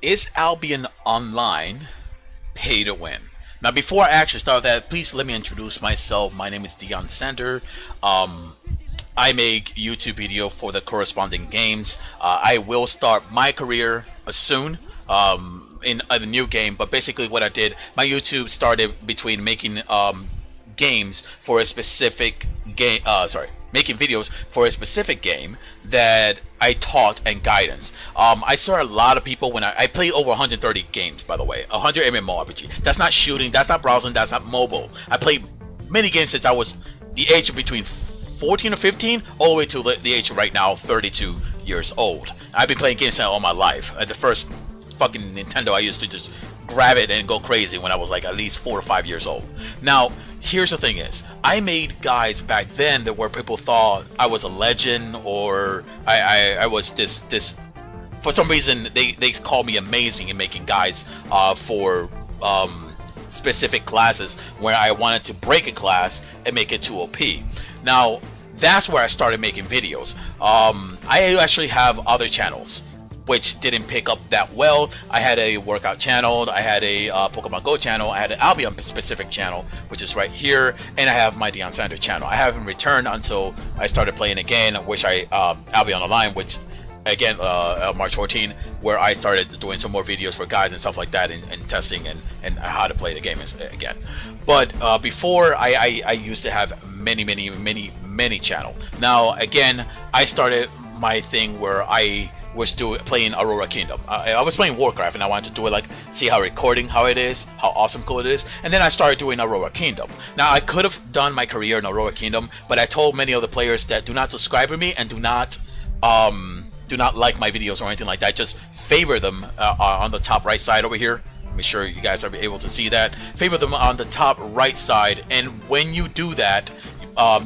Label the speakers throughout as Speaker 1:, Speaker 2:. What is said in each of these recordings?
Speaker 1: Is Albion Online pay to win? Now, before I actually start that, please let me introduce myself. My name is Dion Sander. Um, I make YouTube video for the corresponding games. I will start my career soon in a new game, but basically what I did, my YouTube started between making games for a specific game. Making videos for a specific game that I taught and guidance. I saw a lot of people when I played over 130 games, by the way, 100 MMORPG. That's not shooting, that's not browsing, that's not mobile. I played many games since I was the age of between 14 or 15, all the way to the age of right now, 32 years old. I've been playing games all my life. At the first fucking Nintendo, I used to just grab it and go crazy when I was like at least 4 or 5 years old. Now, here's the thing is, I made guides back then that where people thought I was a legend or I was this for some reason they called me amazing in making guides for specific classes where I wanted to break a class and make it to OP. Now that's where I started making videos. I actually have other channels which didn't pick up that well. I had a workout channel, I had a Pokemon Go channel, I had an Albion specific channel, which is right here, and I have my Dion Sander channel. I haven't returned until I started playing again, which Albion Online, which again, March 14, where I started doing some more videos for guys and stuff like that, and testing and how to play the game again. But before, I used to have many channel. Now again, I started my thing where I was playing Aurora Kingdom. I was playing Warcraft and I wanted to do it, like, see how it is, how awesome cool it is, and then I started doing Aurora Kingdom. Now I could have done my career in Aurora Kingdom, but I told many of the players that do not subscribe to me and do not like my videos or anything like that. Just favor them on the top right side over here. Make sure you guys are able to see that. Favor them on the top right side, and when you do that,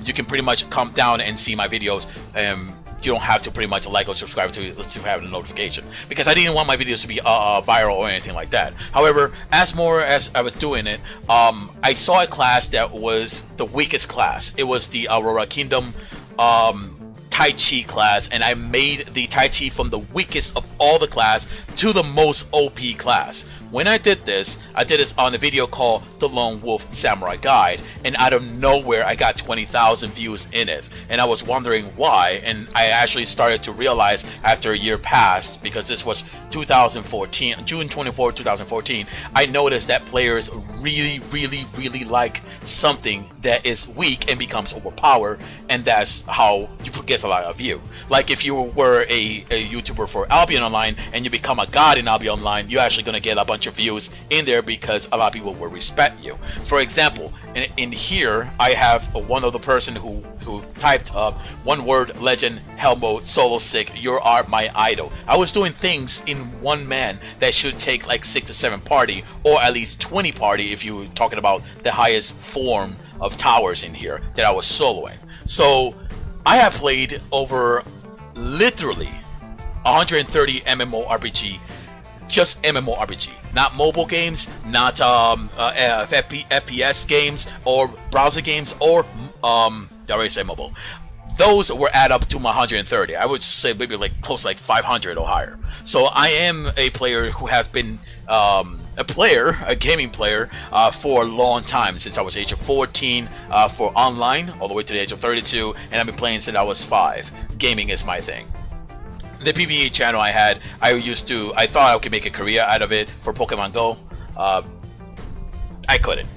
Speaker 1: you can pretty much come down and see my videos. You don't have to pretty much like or subscribe to have a notification, because I didn't want my videos to be viral or anything like that. However, as I was doing it, I saw a class that was the weakest class. It was the Aurora Kingdom Tai Chi class, and I made the Tai Chi from the weakest of all the class to the most OP class. When I did this on a video called The Lone Wolf Samurai Guide, and out of nowhere I got 20,000 views in it, and I was wondering why, and I actually started to realize after a year passed, because this was 2014, June 24, 2014, I noticed that players really like something that is weak and becomes overpowered, and that's how you get a lot of view. Like if you were a YouTuber for Albion Online and you become a god in Albion Online, you're actually going to get a bunch of views in there because a lot of people will respect you. For example, in here I have one of the person who typed one word legend hell mode solo sick, you are my idol. I was doing things in one man that should take like 6 to 7 party, or at least 20 party if you were talking about the highest form of towers in here that I was soloing. So I have played over literally 130 MMORPG, just MMORPG, not mobile games, not FPS games or browser games, or I already said mobile. Those were add up to my 130. I would say maybe like close to like 500 or higher. So I am a player who has been a gaming player for a long time, since I was age of 14 for online all the way to the age of 32, and I've been playing since I was 5. Gaming is my thing. The PvE channel I had, I thought I could make a career out of it for Pokemon Go. I couldn't.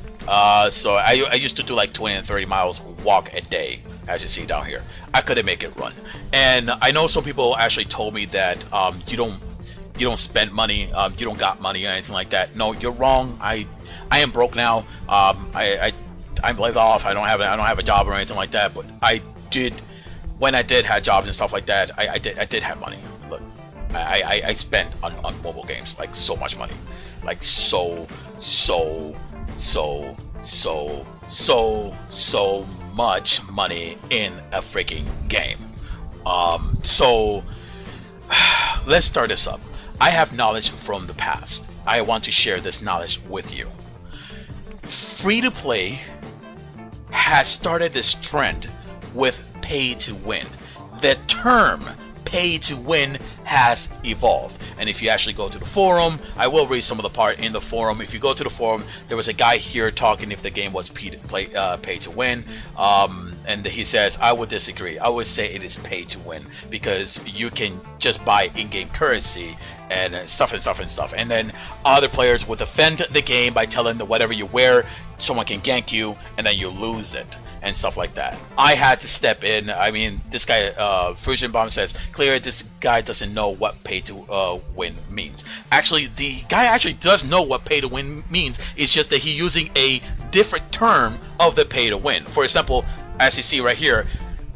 Speaker 1: So I used to do like 20 and 30 miles walk a day, as you see down here. I couldn't make it run. And I know some people actually told me that you don't spend money, you don't got money or anything like that. No, you're wrong. I am broke now. I'm laid off. I don't have a job or anything like that. But when I did have jobs and stuff like that, I did have money. Look, I spent on mobile games like so much money, like so much money in a freaking game. So let's start this up. I have knowledge from the past. I want to share this knowledge with you. Free to play has started this trend with pay to win. The term pay to win has evolved. And if you actually go to the forum, I will read some of the part in the forum. If you go to the forum, there was a guy here talking if the game was pay to win, and he says, I would disagree. I would say it is pay to win, because you can just buy in-game currency and stuff and stuff and stuff, and then other players will defend the game by telling them whatever you wear, someone can gank you and then you lose it and stuff like that. I had to step in. I mean, this guy, Fusion Bomb says, clear, this guy doesn't know what pay to win means. Actually, the guy actually does know what pay to win means. It's just that he's using a different term of the pay to win. For example, as you see right here,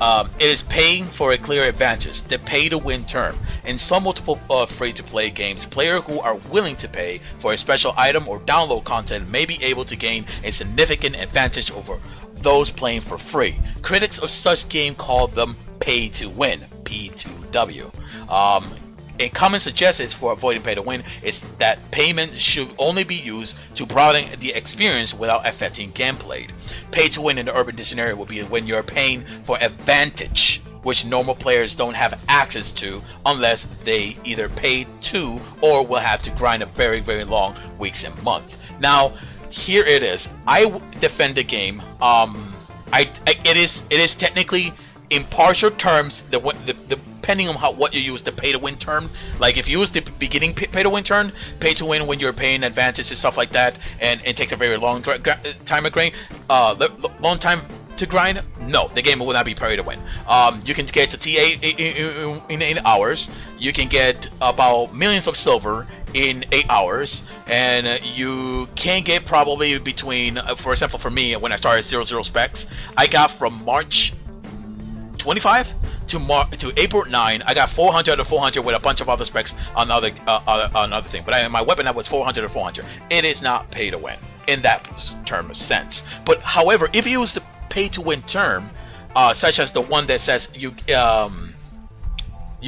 Speaker 1: it is paying for a clear advantage, the pay to win term. In some multiple free-to-play games, players who are willing to pay for a special item or download content may be able to gain a significant advantage over those playing for free. Critics of such game call them pay to win, P2W. A common suggestion for avoiding pay to win is that payment should only be used to broaden the experience without affecting gameplay. Pay to win in the Urban Dictionary will be when you're paying for advantage, which normal players don't have access to unless they either pay to or will have to grind a very, very long weeks and months. Now, here it is. I defend the game. It is technically in partial terms, depending on what you use the pay to win term. Like if you use the beginning pay to win term, pay to win when you're paying advantage and stuff like that, and it takes a very long time to grind, long time to grind. No, the game will not be pay to win. You can get to TA in 8 hours. You can get about millions of silver in 8 hours, and you can get probably between, for example, for me when I started 00 specs, I got from March 25 to April 9, I got 400 or 400 with a bunch of other specs on other thing. But my weapon that was 400 or 400. It is not pay to win in that term of sense. But however, if you use the pay to win term, such as the one that says you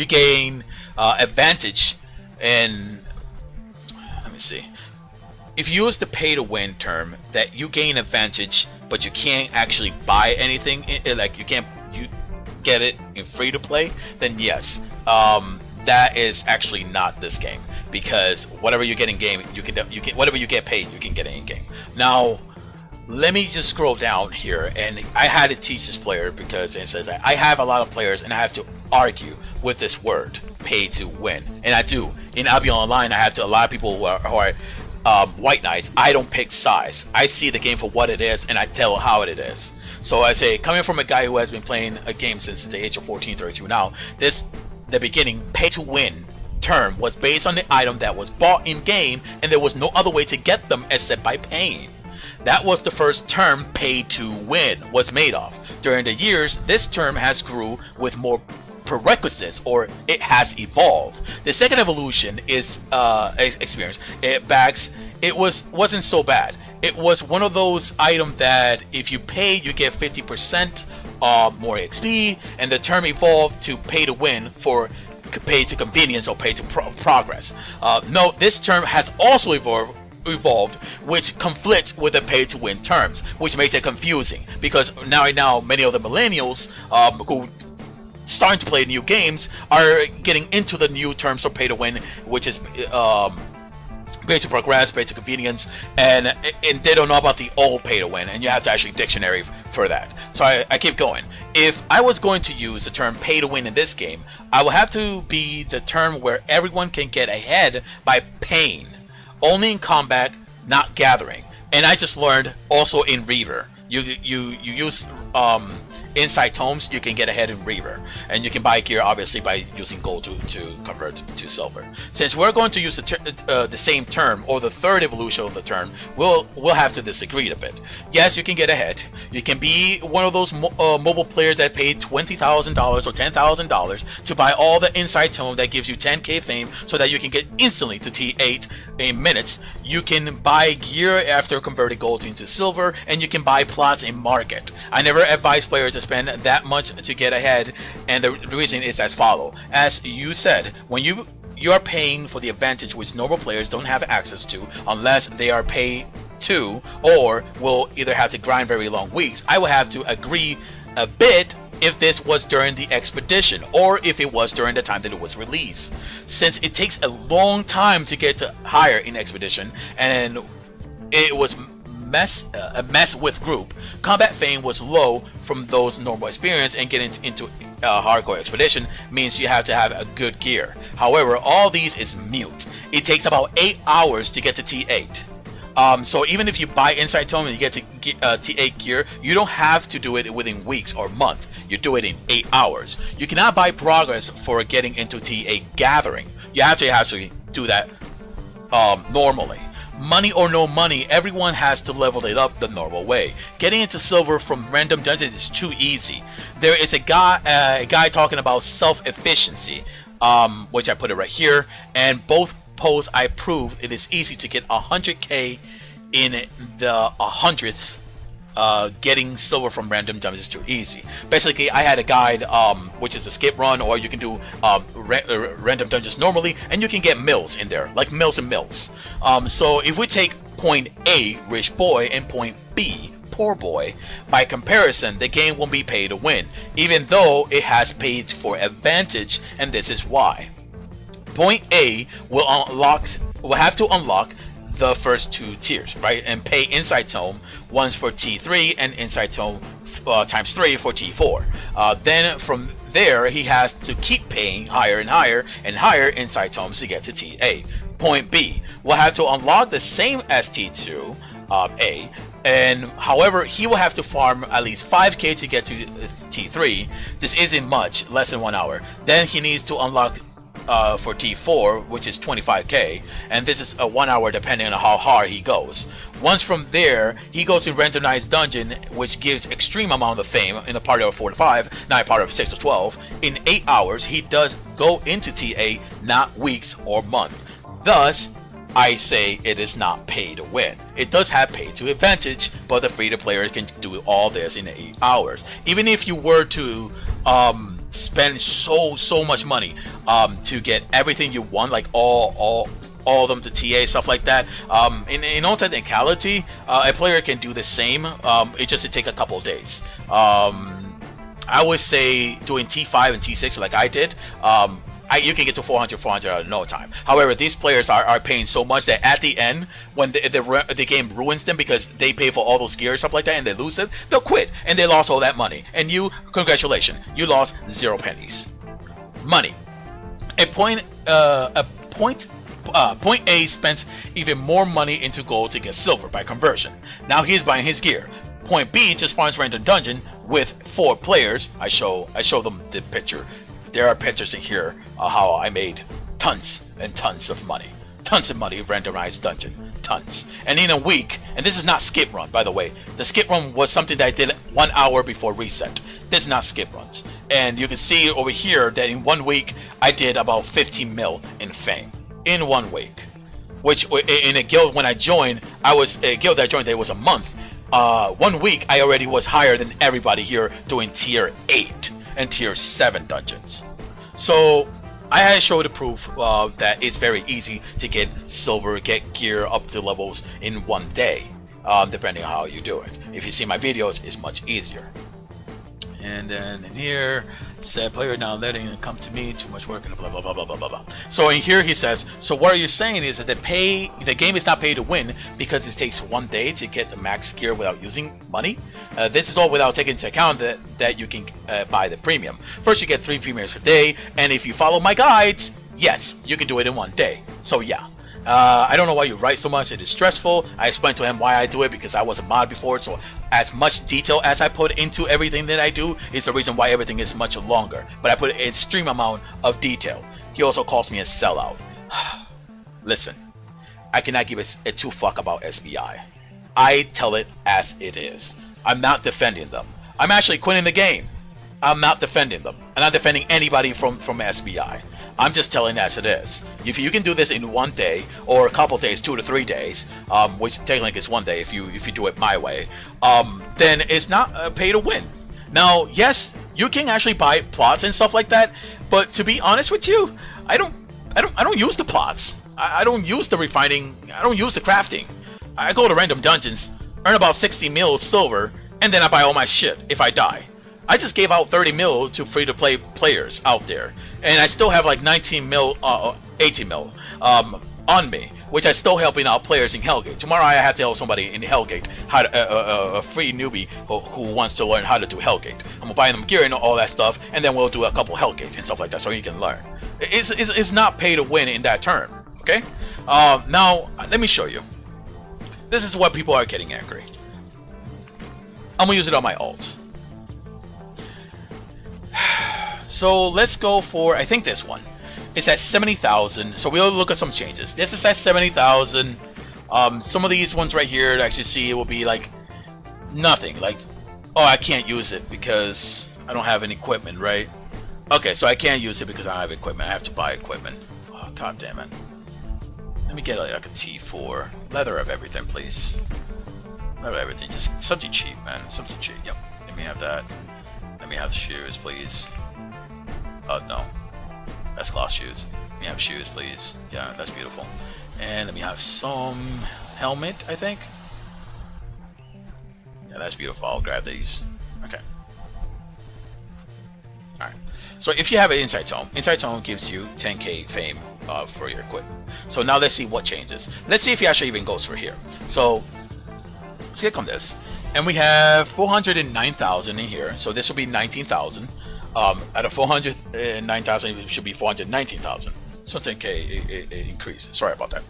Speaker 1: gain advantage, and let me see. If you use the pay to win term that you gain advantage, but you can't actually buy anything, like you get it in free to play, then yes, that is actually not this game, because whatever you get in game, you can whatever you get paid, you can get it in game. Now, let me just scroll down here, and I had to teach this player because it says I have a lot of players and I have to argue with this word, pay to win, and I do. In Albion Online, I have to. A lot of people who are white knights, I don't pick size. I see the game for what it is, and I tell how it is. So I say, coming from a guy who has been playing a game since the age of 14, 32 now, the beginning pay to win term was based on the item that was bought in game, and there was no other way to get them except by paying. That was the first term pay to win was made of. During the years, this term has grew with more prerequisites, or it has evolved. The second evolution is experience. It wasn't so bad. It was one of those items that if you pay, you get 50% more XP, and the term evolved to pay to win for pay to convenience or pay to progress. No, this term has also evolved, which conflicts with the pay to win terms, which makes it confusing, because now many of the millennials who starting to play new games are getting into the new terms of pay to win, which is pay to progress, pay to convenience, and they don't know about the old pay to win, and you have to actually dictionary for that. So I keep going. If I was going to use the term pay to win in this game, I would have to be the term where everyone can get ahead by paying, only in combat, not gathering. And I just learned also in reaver, you use inside tomes, you can get ahead in reaver, and you can buy gear obviously by using gold to convert to silver. Since we're going to use the same term, or the third evolution of the term, we'll have to disagree a bit. Yes, you can get ahead. You can be one of those mobile players that paid $20,000 or $10,000 to buy all the inside tome that gives you 10k fame, so that you can get instantly to T8 in minutes. You can buy gear after converting gold into silver, and you can buy plots in market. I never advise players to spend that much to get ahead, and the reason is as follows. As you said, when you are paying for the advantage which normal players don't have access to unless they are paid to, or will either have to grind very long weeks, I will have to agree a bit if this was during the expedition or if it was during the time that it was released. Since it takes a long time to get to higher in expedition, and it was a mess with group, combat fame was low from those normal experience, and getting into hardcore expedition means you have to have a good gear. However, all these is mute. It takes about 8 hours to get to T8. So even if you buy Inside Tome and you get to T8 gear, you don't have to do it within weeks or months. You do it in 8 hours. You cannot buy progress for getting into T8 gathering. You have to actually do that normally. Money or no money, everyone has to level it up the normal way. Getting into silver from random dungeons is too easy. There is a guy talking about self-efficiency, which I put it right here, and both posts I proved it is easy to get 100k in the 100th. Getting silver from random dungeons is too easy. Basically, I had a guide, which is a skip run, or you can do random dungeons normally, and you can get mills in there, like mills and mills. So if we take point A, rich boy, and point B, poor boy, by comparison, the game won't be pay to win, even though it has paid for advantage, and this is why. Point A will have to unlock the first 2 tiers, right, and pay Inside Tome once for T3 and Inside Tome times 3 for T4. Then from there he has to keep paying higher and higher and higher Inside Tomes to get to T8. Point B will have to unlock the same as T2 A, and however he will have to farm at least 5k to get to T3. This isn't much, less than 1 hour. Then he needs to unlock for T4, which is 25k, and this is a 1 hour depending on how hard he goes. Once from there, he goes to randomized dungeon, which gives extreme amount of fame in a party of 4 to 5, not a party of 6 to 12. In 8 hours, he does go into TA, not weeks or months. Thus, I say it is not pay to win. It does have pay to advantage, but the free to players can do all this in 8 hours. Even if you were to spend so much money to get everything you want, like all of them to TA, stuff like that, in all technicality, a player can do the same. It just take a couple of days. I would say doing T5 and T6 like I did, you can get to 400 out of no time. However, these players are paying so much that at the end, when the game ruins them because they pay for all those gear and stuff like that and they lose it, they'll quit and they lost all that money. And you, congratulations, you lost 0 pennies. Money. Point A spends even more money into gold to get silver by conversion. Now he's buying his gear. Point B just farms random dungeon with 4 players. I show them the picture. There are pictures in here of how I made tons and tons of money. Tons of money, randomized dungeon. Tons. And in a week, and this is not skip run, by the way. The skip run was something that I did 1 hour before reset. This is not skip runs. And you can see over here that in 1 week, I did about 15 mil in fame. In 1 week. Which, in a guild when I joined, a guild that I joined, there was a month. 1 week, I already was higher than everybody here doing tier 8 and tier 7 dungeons. So I had shown the proof that it's very easy to get silver, get gear up to levels in 1 day, depending on how you do it. If you see my videos, it's much easier. And then in here, said player now letting it come to me, too much work, and blah blah blah blah blah blah blah. So in here he says, so what are you saying is that the game is not pay to win because it takes 1 day to get the max gear without using money. This is all without taking into account that you can buy the premium. First you get 3 premiums per day, and if you follow my guides, yes, you can do it in 1 day. So yeah. I don't know why you write so much. It is stressful. I explained to him why I do it because I was a mod before, so as much detail as I put into everything that I do is the reason why everything is much longer. But I put an extreme amount of detail. He also calls me a sellout. Listen, I cannot give a 2 fuck about SBI. I tell it as it is. I'm not defending them. I'm actually quitting the game. I'm not defending them. I'm not defending anybody from SBI. I'm just telling as it is. If you can do this in 1 day or a couple days, 2 to 3 days, which technically is 1 day if you do it my way, then it's not pay to win. Now, yes, you can actually buy plots and stuff like that, but to be honest with you, I don't use the plots. I don't use the refining. I don't use the crafting. I go to random dungeons, earn about 60 mil silver, and then I buy all my shit if I die. I just gave out 30 mil to free-to-play players out there, and I still have like 19 mil, 18 mil on me, which I still helping out players in Hellgate. Tomorrow I have to help somebody in Hellgate, how to, a free newbie who wants to learn how to do Hellgate. I'm gonna buy them gear and all that stuff, and then we'll do a couple Hellgates and stuff like that, so you can learn. It's not pay to win in that term, okay? Now let me show you. This is what people are getting angry. I'm gonna use it on my alt. So let's go for, I think this one. It's at 70,000. So we'll look at some changes. This is at 70,000. Some of these ones right here, actually see, it will be like nothing. Like, oh, I can't use it because I don't have any equipment, right? Okay, so I can't use it because I don't have equipment. I have to buy equipment. Oh, god damn it. Let me get like a T4. Leather of everything, please. Leather of everything. Just something cheap, man. Something cheap. Yep. Let me have that. Let me have shoes, please. Oh, no. That's cloth shoes. Let me have shoes, please. Yeah, that's beautiful. And let me have some helmet, I think. Yeah, that's beautiful. I'll grab these. Okay. Alright. So if you have an Insight Tome gives you 10k fame for your equipment. So now let's see what changes. Let's see if he actually even goes for here. So let's click on this. And we have 409,000 in here. So this will be 19,000. Out of 409,000, it should be 419,000. So 10k increase. Sorry about that.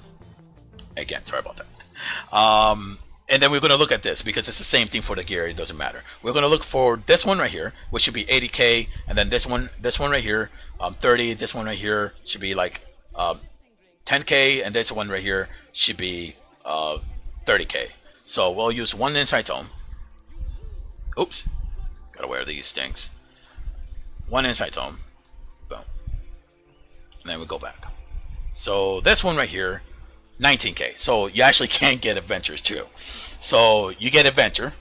Speaker 1: Again, sorry about that. And then we're going to look at this because it's the same thing for the gear. It doesn't matter. We're going to look for this one right here, which should be 80k, and then this one right here, 30. This one right here should be like 10k, and this one right here should be 30k. So we'll use one Insight Tome. Oops, gotta wear these things. One Insight Tome. Boom. And then we go back. So this one right here, 19k. So you actually can get adventures too. So you get adventure,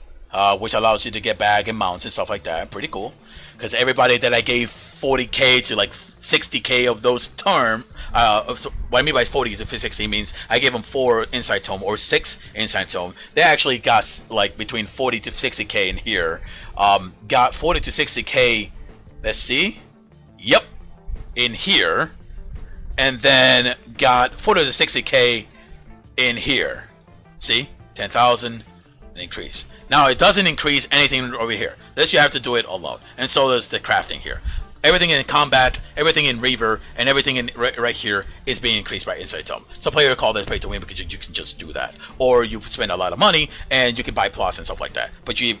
Speaker 1: which allows you to get bag and mounts and stuff like that. Pretty cool. Because everybody that I gave 40k to like 60k of those term, so what I mean by 40 to 60 means I gave them 4 Insight Tome or 6 Insight Tome. They actually got like between 40 to 60k in here. Got 40 to 60k. Let's see. Yep. In here. And then got 40 to 60k in here. See? 10,000 increase. Now it doesn't increase anything over here. This you have to do it alone. And so does the crafting here. Everything in combat, everything in reaver, and everything in right here is being increased by Insight Tome. So player call this pay to win because you can just do that. Or you spend a lot of money and you can buy plots and stuff like that. But you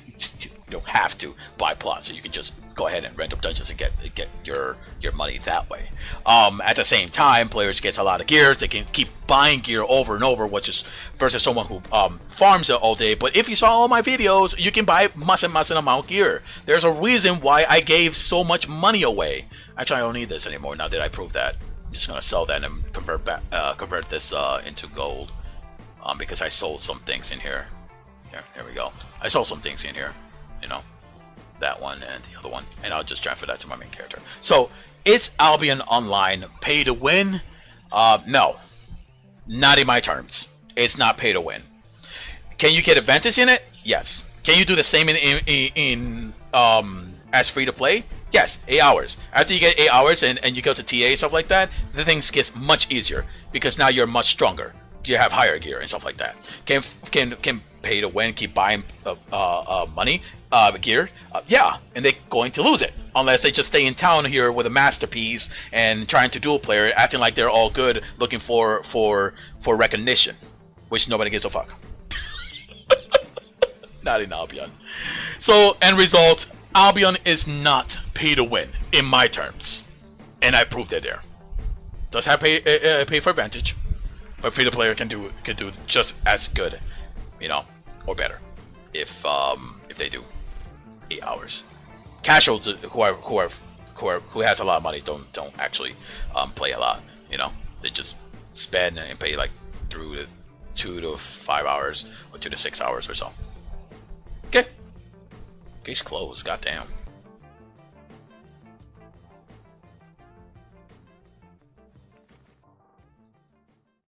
Speaker 1: don't have to buy plots, so you can just go ahead and rent up dungeons and get your money that way. At the same time, players get a lot of gear. They can keep buying gear over and over, which is versus someone who farms it all day. But if you saw all my videos, you can buy massive amount of gear. There's a reason why I gave so much money away. Actually, I don't need this anymore now that I proved that. I'm just gonna sell that and convert this into gold, because I sold some things in here. There we go. I sold some things in here. You know, that one and the other one, and I'll just transfer that to my main character. So it's Albion Online pay to win? No, not in my terms. It's not pay to win. Can you get advantage in it? Yes. Can you do the same in as free to play? Yes, 8 hours. After you get 8 hours and you go to TA stuff like that, the things gets much easier because now you're much stronger. You have higher gear and stuff like that. Can pay to win keep buying money gear? Yeah, and they're going to lose it unless they just stay in town here with a masterpiece and trying to dual player, acting like they're all good, looking for recognition, which nobody gives a fuck. Not in Albion. So end result, Albion is not pay to win in my terms, and I proved it there. Does have pay for advantage, but free to player can do just as good, you know, or better if they do 8 hours. Casuals who has a lot of money don't actually play a lot, you know. They just spend and pay like through the 2 to 5 hours or 2 to 6 hours or so. Okay. Case closed. Goddamn.